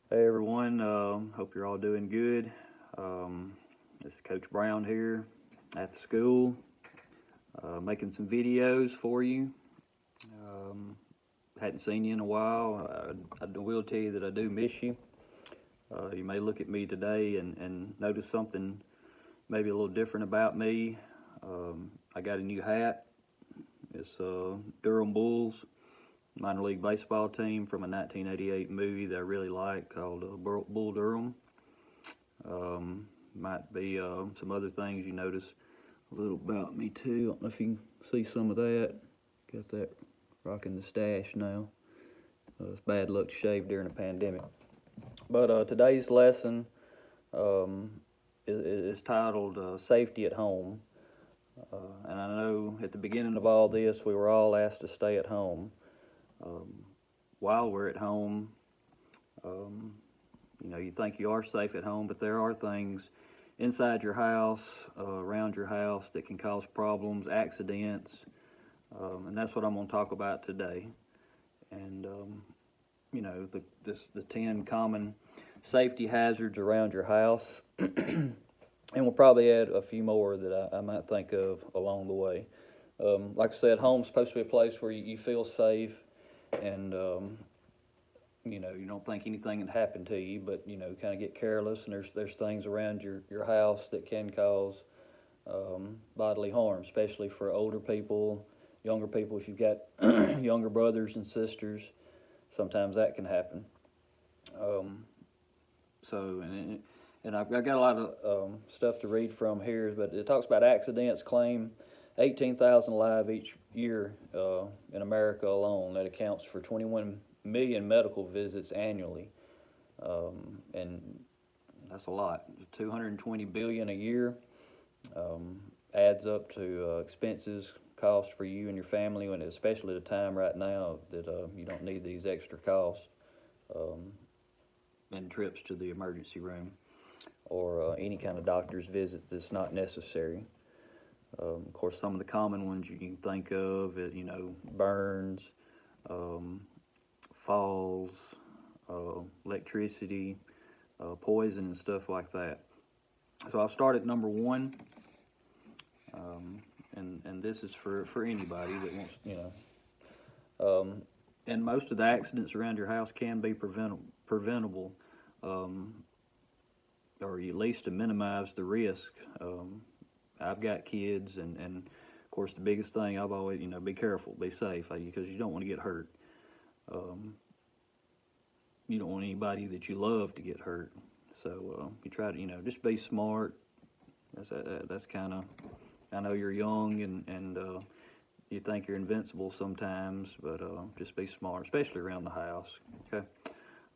Hey everyone, hope you're all doing good. This is Coach Brown here at the school, making some videos for you. Hadn't seen you in a while. I will tell you that I do miss you. You may look at me today and notice something maybe a little different about me. I got a new hat. It's Durham Bulls minor league baseball team from a 1988 movie that I really like called Bull Durham. Might be some other things you notice a little about me too. I don't know if you can see some of that. Got that rocking the stash now. It's bad luck to shave during a pandemic. But today's lesson is titled Safety at Home. And I know at the beginning of all this, we were all asked to stay at home. While we're at home, you think you are safe at home, but there are things inside your house, around your house that can cause problems, accidents, and that's what I'm going to talk about today. And the 10 common safety hazards around your house, and we'll probably add a few more that I might think of along the way. Like I said, home's supposed to be a place where you feel safe, and you don't think anything can happen to you, but kind of get careless, and there's things around your house that can cause bodily harm, especially for older people, younger people. If you've got younger brothers and sisters, sometimes that can happen. And I've got a lot of stuff to read from here, but it talks about accidents claim 18,000 lives each year in America alone. That accounts for 21 million medical visits annually, and that's a lot. 220 billion a year adds up to expenses, costs for you and your family, and especially at a time right now that you don't need these extra costs and trips to the emergency room or any kind of doctor's visits that's not necessary. Of course, some of the common ones you can think of, burns, falls, electricity, poison, and stuff like that. So I'll start at number one, and this is for anybody that wants, and most of the accidents around your house can be preventable, or at least to minimize the risk. I've got kids, and of course the biggest thing I've always, be careful, be safe, because you don't want to get hurt. You don't want anybody that you love to get hurt. So you try to, just be smart. That's kind of, I know you're young and you think you're invincible sometimes, but just be smart, especially around the house. Okay.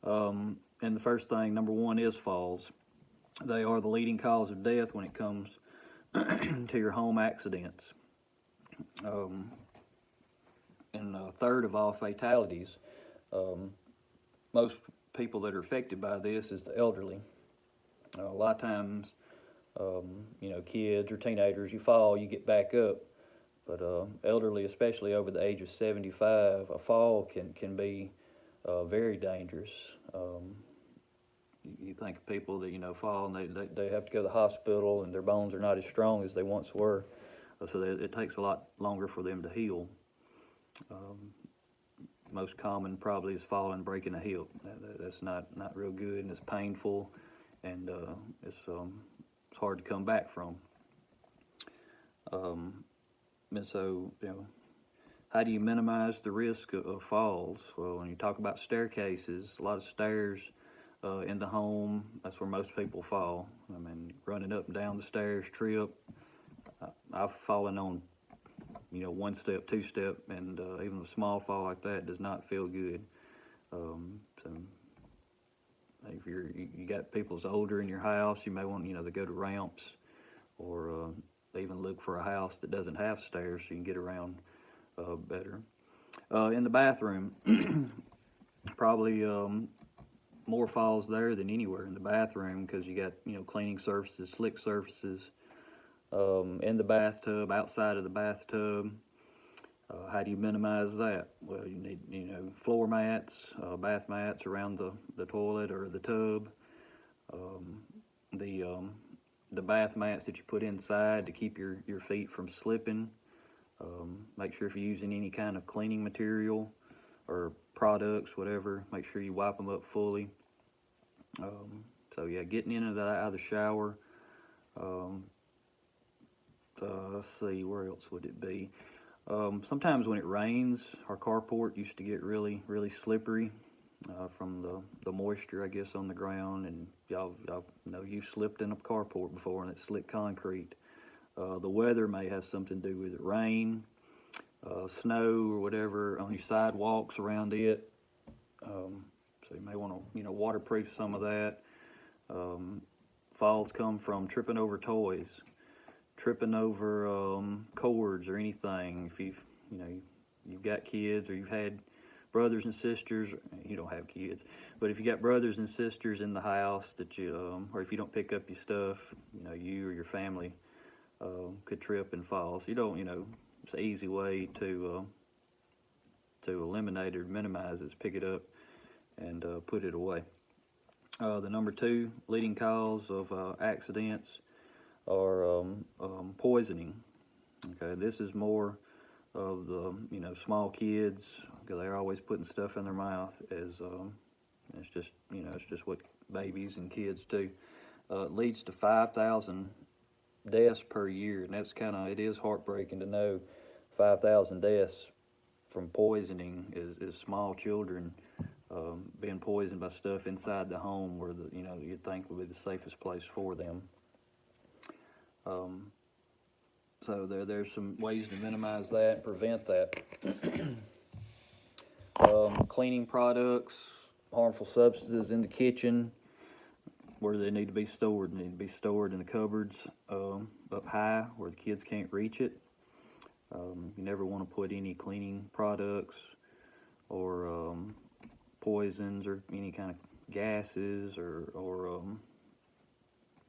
And the first thing, number one, is falls. They are the leading cause of death when it comes to your home accidents. And a third of all fatalities. Most people that are affected by this is the elderly. A lot of times, kids or teenagers, you fall, you get back up. But elderly, especially over the age of 75, a fall can be very dangerous. You think of people that fall and they have to go to the hospital and their bones are not as strong as they once were, so it takes a lot longer for them to heal. Most common probably is falling and breaking a hip. That's not real good, and it's painful, and it's hard to come back from. And so, how do you minimize the risk of falls? Well, when you talk about staircases, a lot of stairs in the home, that's where most people fall. I mean, running up and down the stairs, trip. I've fallen on, one step, two step, and even a small fall like that does not feel good. So if you got people's older in your house, you may want, to go to ramps or even look for a house that doesn't have stairs so you can get around better. In the bathroom, probably more falls there than anywhere in the bathroom because you got, cleaning surfaces, slick surfaces in the bathtub, outside of the bathtub. How do you minimize that? Well, you need, floor mats, bath mats around the toilet or the tub. Um, the the bath mats that you put inside to keep your feet from slipping. Make sure if you're using any kind of cleaning material or products, whatever, make sure you wipe them up fully. So yeah, getting in and out of the shower. Um, let's see, where else would it be? Sometimes when it rains, our carport used to get really, really slippery from the moisture, I guess, on the ground. And y'all know you've slipped in a carport before, and it's slick concrete. The weather may have something to do with it. Rain, snow, or whatever on your sidewalks around it. So you may want to, waterproof some of that. Falls come from tripping over toys, tripping over cords or anything. If you've got kids, or you've had brothers and sisters. You don't have kids, but if you got brothers and sisters in the house that you, or if you don't pick up your stuff, you or your family could trip and fall. So it's an easy way to eliminate or minimize is pick it up and put it away. The number 2 leading cause of accidents are poisoning. Okay, this is more of the small kids, because they're always putting stuff in their mouth. It's just what babies and kids do. It leads to 5,000 deaths per year, and it is heartbreaking to know 5,000 deaths from poisoning is small children being poisoned by stuff inside the home where you'd think would be the safest place for them. So there's some ways to minimize that and prevent that. Cleaning products, harmful substances in the kitchen, where they need to be stored. They need to be stored in the cupboards up high where the kids can't reach it. You never want to put any cleaning products or poisons or any kind of gases or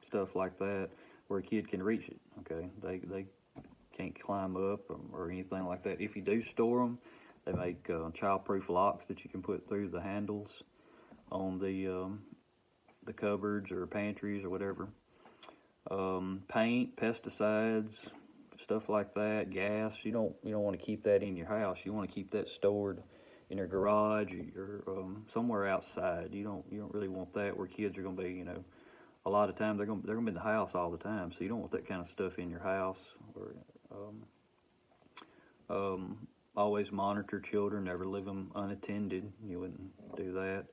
stuff like that where a kid can reach it. Okay, they can't climb up or anything like that. If you do store them, they make child-proof locks that you can put through the handles on the cupboards or pantries or whatever. Paint, pesticides, stuff like that, gas. You don't want to keep that in your house. You want to keep that stored in your garage or somewhere outside. You don't really want that where kids are going to be. A lot of times they're going to be in the house all the time, so you don't want that kind of stuff in your house. Or always monitor children. Never leave them unattended. You wouldn't do that.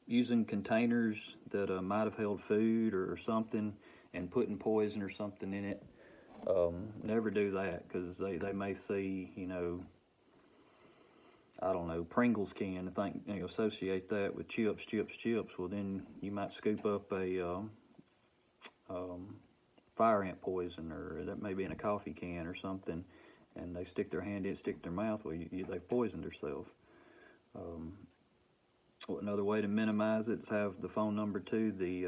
Using containers that might have held food or something and putting poison or something in it. Never do that, because they may see, I don't know, Pringles can and think, associate that with chips. Well, then you might scoop up a fire ant poison, or that may be in a coffee can or something, and they stick their hand in, stick their mouth. Well, they poisoned themselves. Another way to minimize it is have the phone number to the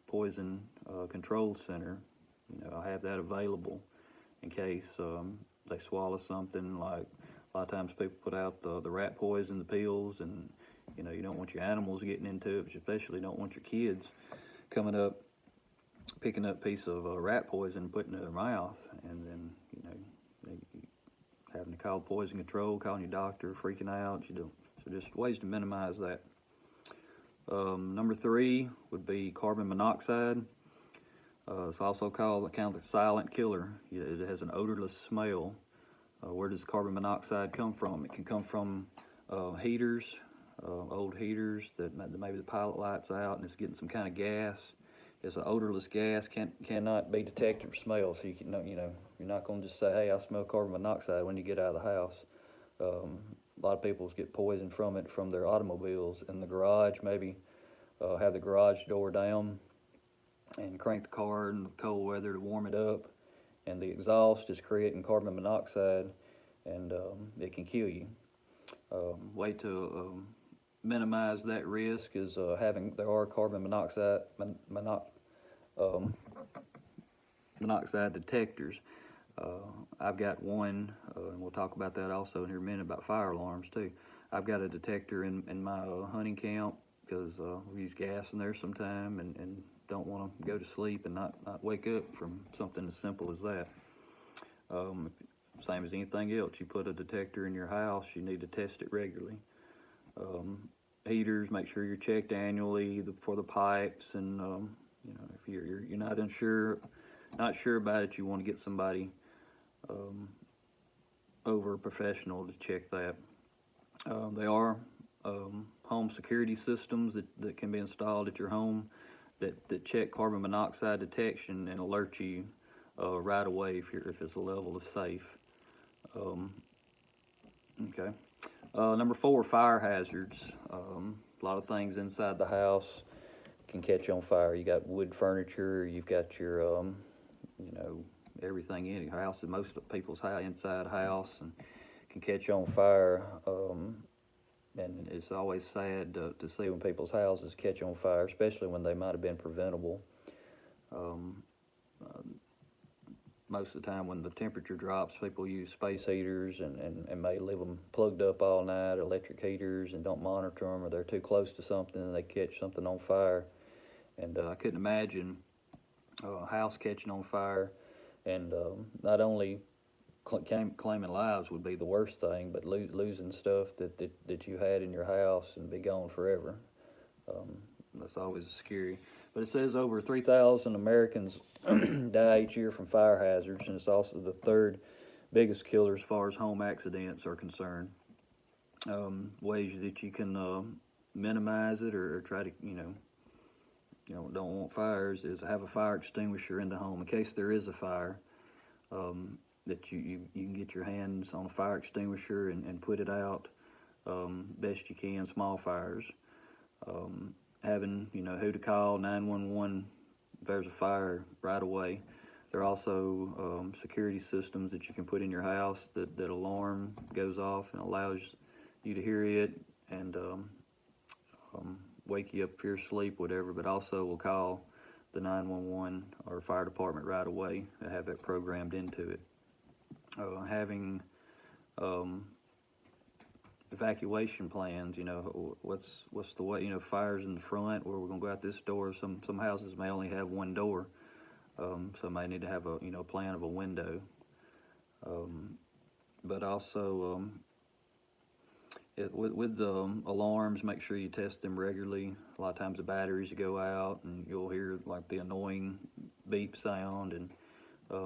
poison control center. I have that available in case they swallow something. Like a lot of times people put out the rat poison, the pills, and you don't want your animals getting into it, but you especially don't want your kids coming up, picking up a piece of rat poison and putting it in their mouth, and then having to call poison control, calling your doctor, freaking out. So just ways to minimize that. Number 3 would be carbon monoxide. It's also called kind of the silent killer. It has an odorless smell. Where does carbon monoxide come from? It can come from heaters, old heaters that maybe the pilot light's out and it's getting some kind of gas. It's an odorless gas, cannot be detected or smelled. So you're not going to just say, "Hey, I smell carbon monoxide" when you get out of the house. A lot of people get poisoned from it from their automobiles in the garage. Maybe have the garage door down and crank the car in the cold weather to warm it up, and the exhaust is creating carbon monoxide, and it can kill you. Way to minimize that risk is there are carbon monoxide monoxide detectors. I've got one, and we'll talk about that also in here in a minute about fire alarms too. I've got a detector in my hunting camp because we use gas in there sometime and don't want to go to sleep and not wake up from something as simple as that. Same as anything else, you put a detector in your house, you need to test it regularly. Heaters, make sure you're checked annually for the pipes, and if you're not sure about it, you want to get somebody over a professional to check that. There are home security systems that can be installed at your home that check carbon monoxide detection and alert you right away if it's a level of safe. Okay. Number 4, fire hazards. A lot of things inside the house can catch on fire. You got wood furniture. You've got your, everything in your house. Most people's inside house and can catch on fire. And it's always sad to see when people's houses catch on fire, especially when they might have been preventable. Most of the time when the temperature drops, people use space heaters and may leave them plugged up all night, electric heaters, and don't monitor them, or they're too close to something and they catch something on fire. And I couldn't imagine a house catching on fire, and not only claiming lives would be the worst thing, but losing stuff that you had in your house and be gone forever. That's always scary. But it says over 3,000 Americans die each year from fire hazards, and it's also the 3rd biggest killer as far as home accidents are concerned. Ways that you can minimize it or try to, don't want fires is have a fire extinguisher in the home in case there is a fire. That you can get your hands on a fire extinguisher and put it out best you can, small fires. Having, who to call, 911 if there's a fire right away. There are also security systems that you can put in your house that alarm goes off and allows you to hear it and wake you up if you're asleep, whatever, but also will call the 911 or fire department right away and have that programmed into it. Having evacuation plans, what's the way, fires in the front where we're going to go out this door. Some houses may only have one door, so may need to have a plan of a window. But also with the alarms, make sure you test them regularly. A lot of times the batteries go out and you'll hear like the annoying beep sound, and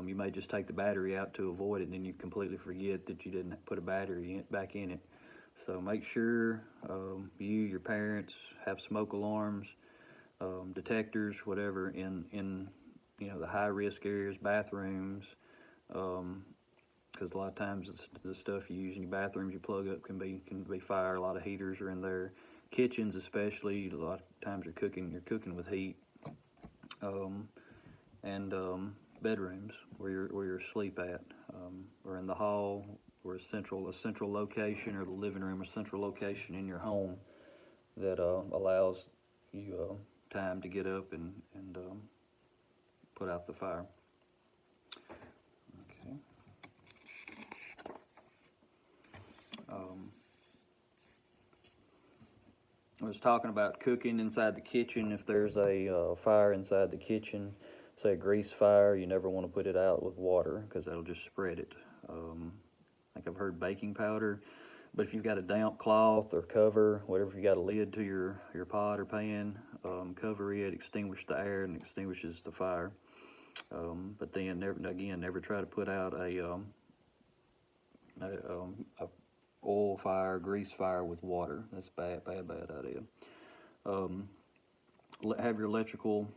you may just take the battery out to avoid it, and then you completely forget that you didn't put a battery back in it. So make sure your parents have smoke alarms, detectors, whatever in the high risk areas, bathrooms, because a lot of times the stuff you use in your bathrooms you plug up can be fire. A lot of heaters are in there. Kitchens especially, a lot of times you're cooking with heat, and bedrooms where you're asleep at, or in the hall, or a central location, or the living room, a central location in your home that allows you time to get up and put out the fire. Okay. I was talking about cooking inside the kitchen. If there's a fire inside the kitchen, say a grease fire, you never want to put it out with water because that'll just spread it. Like I've heard baking powder, but if you've got a damp cloth or cover, whatever, you got a lid to your pot or pan, cover it, extinguish the air, and extinguishes the fire. But then never try to put out a oil fire, grease fire with water. That's bad idea. Have your electrical,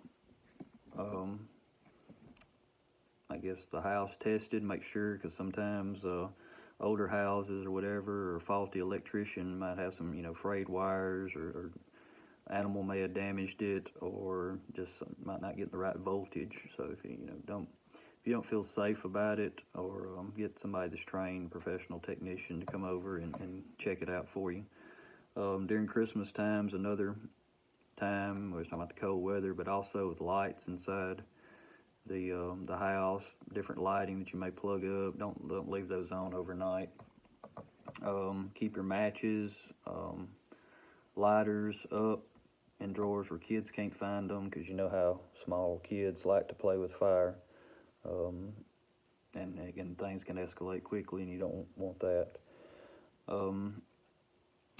I guess the house tested, make sure, because sometimes older houses or whatever, or faulty electrician might have some, frayed wires, or animal may have damaged it, or just might not get the right voltage. So if you don't feel safe about it, or get somebody that's trained, professional technician to come over and check it out for you. During Christmas times, another time, we're talking about the cold weather, but also with lights inside the house, different lighting that you may plug up. Don't leave those on overnight. Keep your matches, lighters up in drawers where kids can't find them, because you know how small kids like to play with fire. And again, things can escalate quickly, and you don't want that.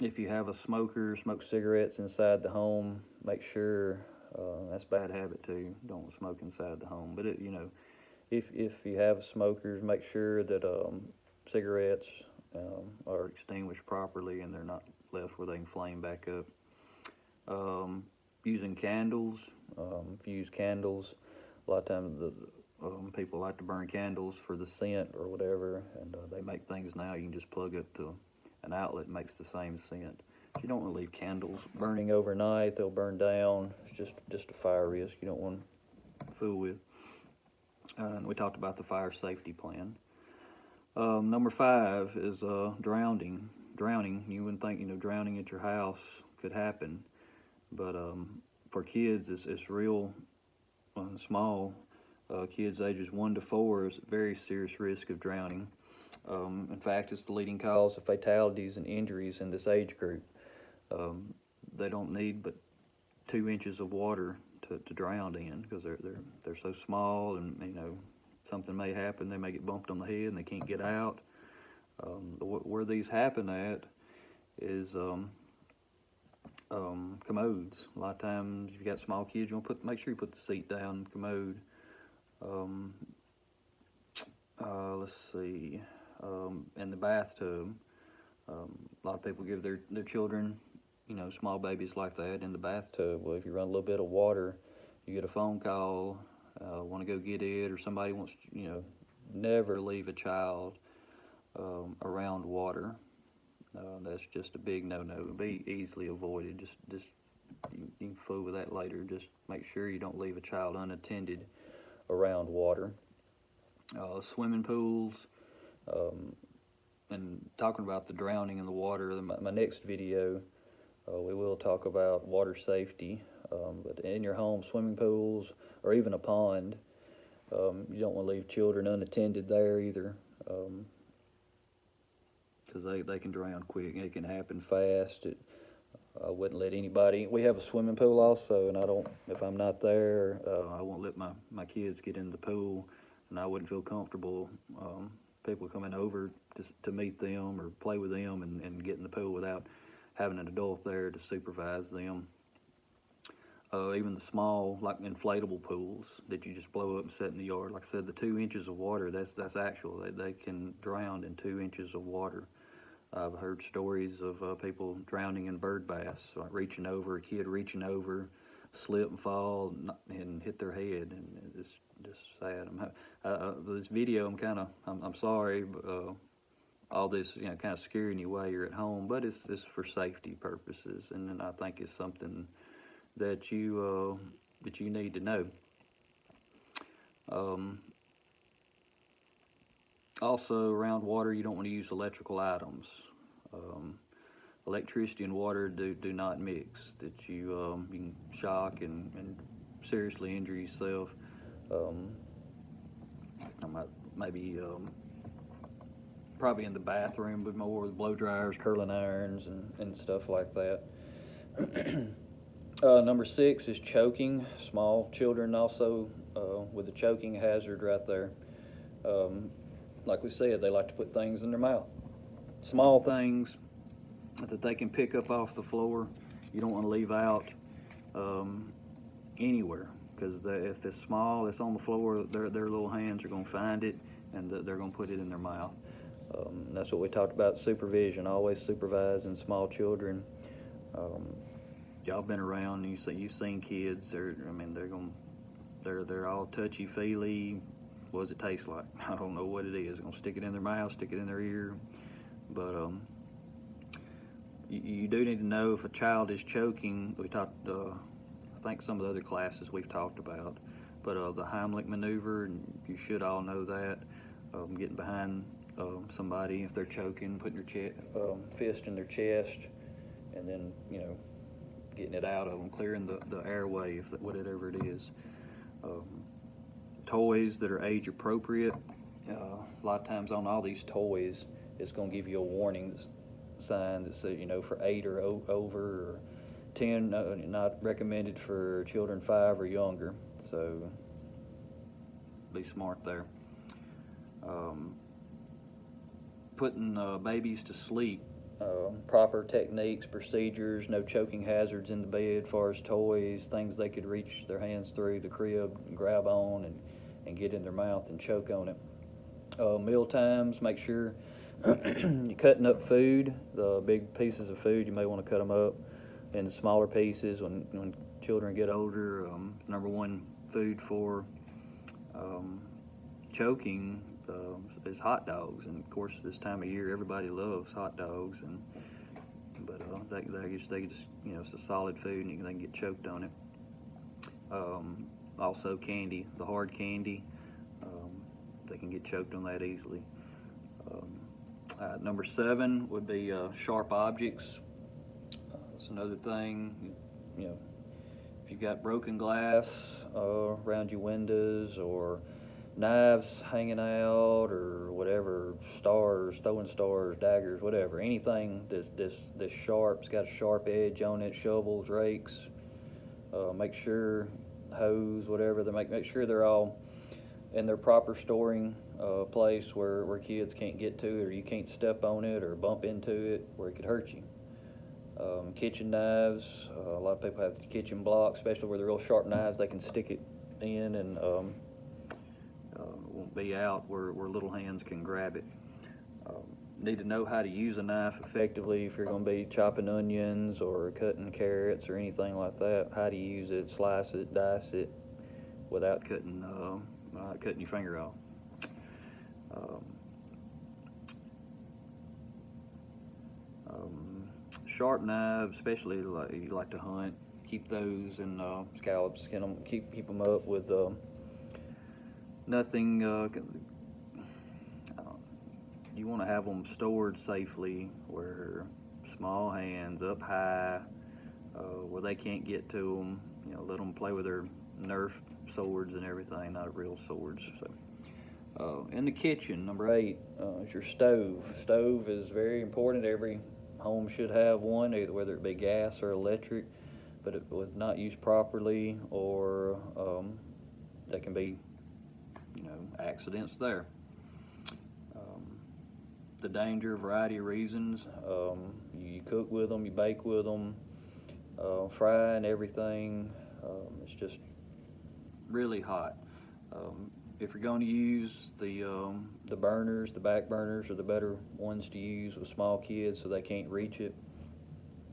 If you have a smoker, smoke cigarettes inside the home, make sure, that's a bad habit too. Don't smoke inside the home. But if you have smokers, make sure that cigarettes are extinguished properly and they're not left where they can flame back up. Using candles, if you use candles, a lot of times people like to burn candles for the scent or whatever, and they make things now. You can just plug it to an outlet, makes the same scent. You don't want to leave candles burning overnight; they'll burn down. It's just a fire risk you don't want to fool with. And we talked about the fire safety plan. Number 5 is drowning. Drowning. You wouldn't think drowning at your house could happen, but for kids, it's real small. Kids ages 1 to 4 is a very serious risk of drowning. In fact, it's the leading cause of fatalities and injuries in this age group. They don't need but 2 inches of water to drown in, because they're so small, and something may happen. They may get bumped on the head and they can't get out. Where these happen at is commodes. A lot of times, if you got small kids, you want to make sure you put the seat down in the commode. Let's see. In the bathtub, a lot of people give their children, small babies like that, in the bathtub. Well, if you run a little bit of water, you get a phone call, want to go get it, or somebody wants, never leave a child around water. That's just a big no-no. Be easily avoided. Just you can fool with that later. Just make sure you don't leave a child unattended around water. Swimming pools, and talking about the drowning in the water. My next video, we will talk about water safety. But in your home, swimming pools, or even a pond, you don't want to leave children unattended there either, because they can drown quick. It can happen fast. I wouldn't let anybody. We have a swimming pool also, and if I'm not there, I won't let my kids get in the pool, and I wouldn't feel comfortable people coming over to meet them or play with them and get in the pool without having an adult there to supervise them. Even the small, like inflatable pools that you just blow up and set in the yard. Like I said, the 2 inches of water, that's actual. They can drown in 2 inches of water. I've heard stories of people drowning in bird baths, like a kid reaching over, slip and fall and hit their head, and it's just sad. This video, I'm sorry, but all this, kind of scaring you while you're at home, but it's for safety purposes, and I think it's something that you need to know. Also, around water, you don't want to use electrical items. Electricity and water do not mix. That you can shock and seriously injure yourself. Probably in the bathroom, but more with blow dryers, curling irons, and stuff like that. Number 6 is choking. Small children also with the choking hazard right there. Like we said, they like to put things in their mouth. Small things that they can pick up off the floor, you don't want to leave out anywhere, because if it's small, it's on the floor, their little hands are going to find it, and they're going to put it in their mouth. That's what we talked about, supervision. Always supervising small children. Y'all been around, you've seen kids. They're all touchy feely. What does it taste like? I don't know what it is. Gonna stick it in their mouth, stick it in their ear. But you do need to know if a child is choking. We talked, I think some of the other classes we've talked about, but the Heimlich maneuver, and you should all know that. Getting behind somebody if they're choking, putting your fist in their chest, and then getting it out of them, clearing the airway, whatever it is. toys that are age appropriate. A lot of times on all these toys, it's going to give you a warning sign that says, for 8 or over, or 10, not recommended for children 5 or younger. So be smart there. Putting babies to sleep. Proper techniques, procedures, no choking hazards in the bed as far as toys, things they could reach their hands through the crib and grab on and get in their mouth and choke on it. Meal times, make sure you're cutting up food. The big pieces of food, you may want to cut them up into smaller pieces when children get older. Number one food for choking is hot dogs, and of course this time of year everybody loves hot dogs, but they just it's a solid food and they can get choked on it. Also candy, the hard candy, they can get choked on that easily. Number 7 would be sharp objects. That's another thing. If you've got broken glass around your windows, or knives hanging out, or whatever, throwing stars, daggers, whatever, anything that's sharp, it's got a sharp edge on it, shovels, rakes, make sure, hose, whatever, make sure they're all in their proper storing place where kids can't get to it, or you can't step on it or bump into it where it could hurt you. Kitchen knives, a lot of people have kitchen blocks, especially where they're real sharp knives, they can stick it in and won't be out where little hands can grab it. Need to know how to use a knife effectively if you're going to be chopping onions or cutting carrots or anything like that. How to use it, slice it, dice it without cutting your finger off. Sharp knives, especially like you like to hunt, keep those in scallops, skin them, keep them up with nothing. You want to have them stored safely, where small hands up high, where they can't get to them. Let them play with their Nerf swords and everything, not real swords. So, in the kitchen, number 8 is your stove. Stove is very important. Every home should have one, either whether it be gas or electric, but it was not used properly, or there can be, accidents there. The danger, a variety of reasons. You cook with them, you bake with them, fry and everything. It's just really hot. If you're going to use the burners, the back burners are the better ones to use with small kids so they can't reach it.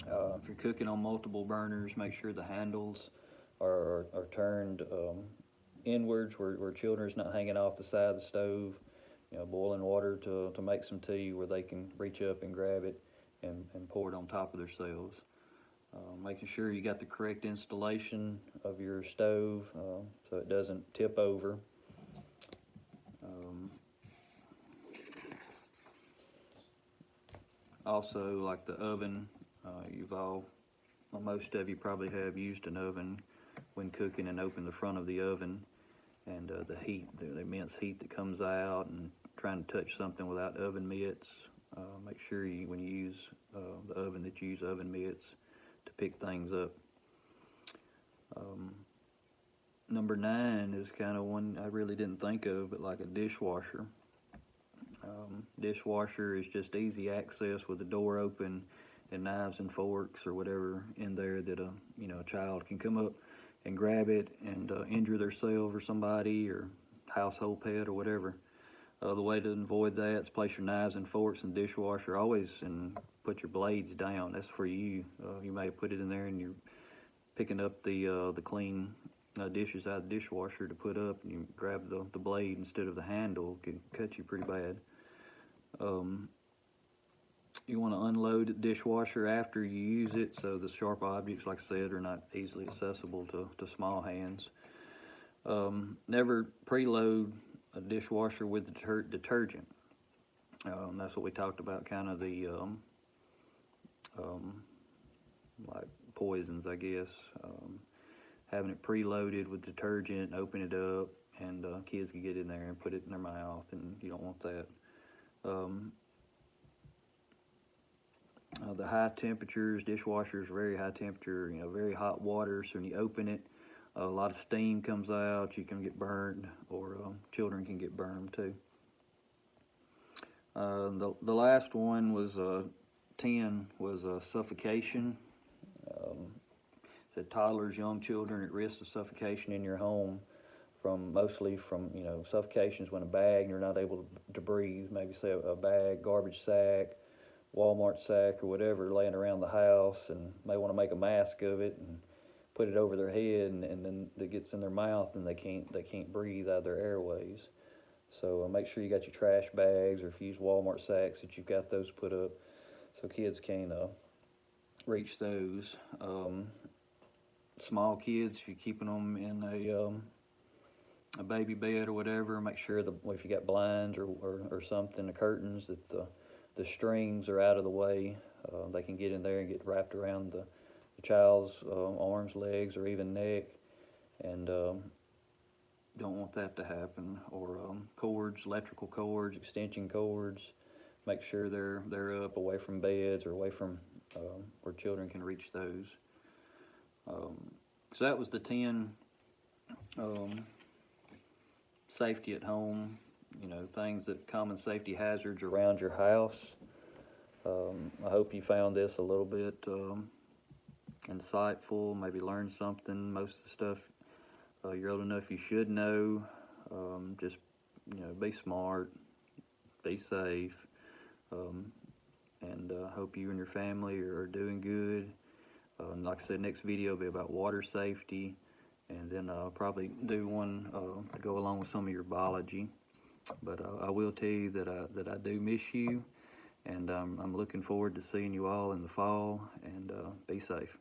If you're cooking on multiple burners, make sure the handles are turned inwards where children's not hanging off the side of the stove. Boiling water to make some tea where they can reach up and grab it and pour it on top of themselves. Making sure you got the correct installation of your stove so it doesn't tip over. Also, like the oven, most of you probably have used an oven when cooking and open the front of the oven, and the heat, the immense heat that comes out, and trying to touch something without oven mitts. Make sure when you use the oven that you use oven mitts to pick things up. Number 9 is kind of one I really didn't think of, but like a dishwasher. Dishwasher is just easy access with the door open and knives and forks or whatever in there that a child can come up and grab it and injure themselves or somebody or household pet or whatever. The way to avoid that is place your knives and forks in the dishwasher always and put your blades down. That's for you. You may put it in there and you're picking up the clean dishes out of the dishwasher to put up, and you grab the blade instead of the handle. It can cut you pretty bad. You want to unload the dishwasher after you use it, so the sharp objects, like I said, are not easily accessible to small hands. Never preload a dishwasher with detergent. That's what we talked about, kind of the like poisons, I guess. Having it preloaded with detergent, open it up, and kids can get in there and put it in their mouth, and you don't want that. The high temperatures, dishwashers, very high temperature, very hot water, so when you open it, a lot of steam comes out, you can get burned, or children can get burned too. The last one was 10 was suffocation. Said toddlers, young children at risk of suffocation in your home, mostly from suffocations when a bag, you're not able to breathe, maybe say a bag, garbage sack, Walmart sack, or whatever laying around the house, and may want to make a mask of it and put it over their head, and then it gets in their mouth and they can't breathe out of their airways. So make sure you got your trash bags, or if you use Walmart sacks, that you've got those put up so kids can't reach those. Small kids, if you're keeping them in a baby bed or whatever, make sure if you got blinds or something, the curtains, that the strings are out of the way. They can get in there and get wrapped around the child's arms, legs, or even neck, and don't want that to happen. Or cords, electrical cords, extension cords, make sure they're up away from beds or away from where children can reach those. So that was the 10 safety at home, things common safety hazards around your house. I hope you found this a little bit insightful, maybe learned something. Most of the stuff you're old enough you should know. Just be smart, be safe, and hope you and your family are doing good. Like I said, next video will be about water safety, and then I'll probably do one to go along with some of your biology. But I will tell you that I do miss you, and I'm looking forward to seeing you all in the fall, and be safe.